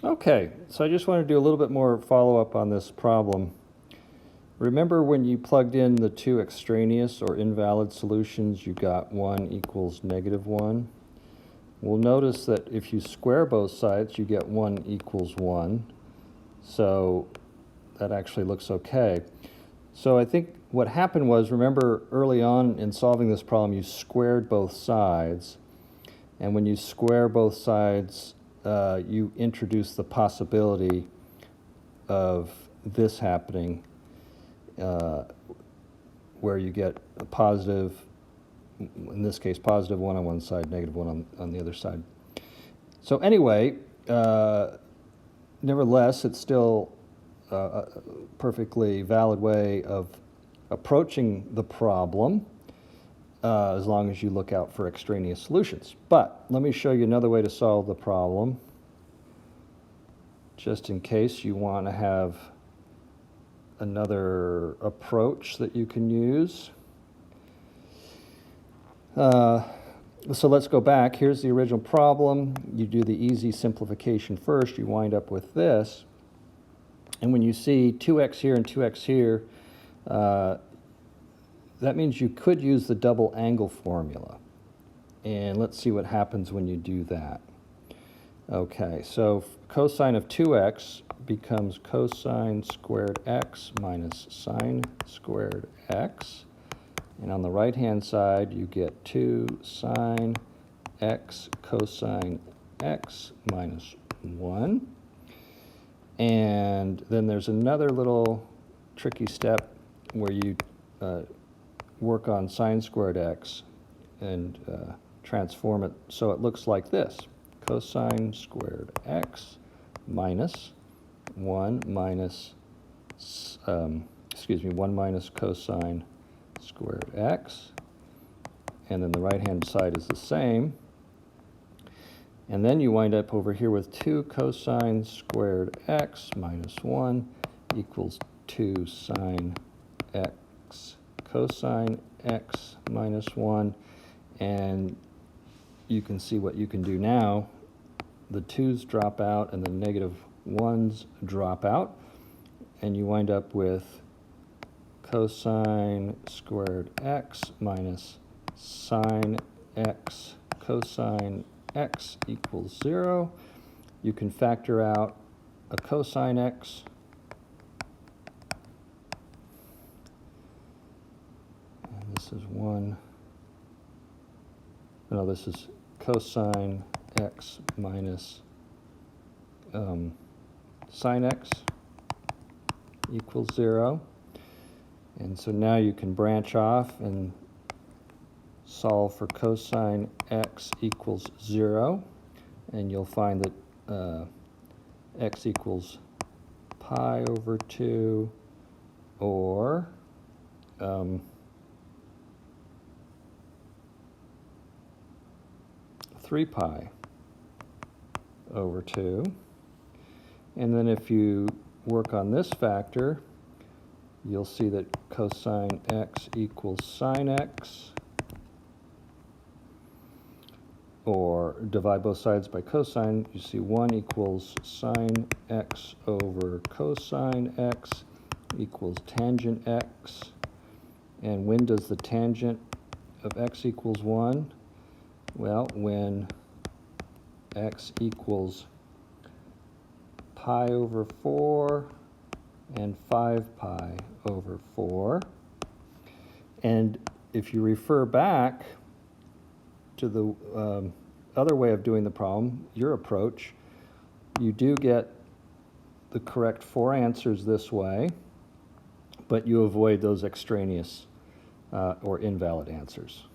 Okay, so I just want to do a little bit more follow-up on this problem. Remember when you plugged in the two extraneous or invalid solutions, you got 1 equals -1? We'll notice that if you square both sides, you get 1 equals 1. So that actually looks okay. So I think what happened was, remember early on in solving this problem, you squared both sides. And when you square both sides, you introduce the possibility of this happening, where you get a positive, in this case, +1 on one side, -1 on the other side. So anyway, nevertheless, it's still a perfectly valid way of approaching the problem, as long as you look out for extraneous solutions. But let me show you another way to solve the problem, just in case you want to have another approach that you can use. So let's go back. Here's the original problem. You do the easy simplification first. You wind up with this. And when you see 2x here and 2x here, that means you could use the double angle formula. And let's see what happens when you do that. Okay, so cosine of 2x becomes cosine squared x minus sine squared x. And on the right-hand side, you get 2 sine x cosine x minus 1. And then there's another little tricky step where you work on sine squared x and transform it so it looks like this. Cosine squared x minus 1 minus, 1 minus cosine squared x. And then the right-hand side is the same. And then you wind up over here with 2 cosine squared x minus 1 equals 2 sine x cosine x minus 1. And you can see what you can do now. The 2's drop out and the -1's drop out. And you wind up with cosine squared x minus sine x cosine x equals 0. You can factor out a cosine x. And this is 1. No, this is cosine x minus sine x equals 0. And so now you can branch off and solve for cosine x equals 0. And you'll find that x equals pi over 2 or 3 pi over 2. And then if you work on this factor, you'll see that cosine x equals sine x, or divide both sides by cosine, you see 1 equals sine x over cosine x equals tangent x. And when does the tangent of x equals 1? Well, when x equals pi over 4 and 5 pi over 4. And if you refer back to the other way of doing the problem, your approach, you do get the correct 4 answers this way, but you avoid those extraneous or invalid answers.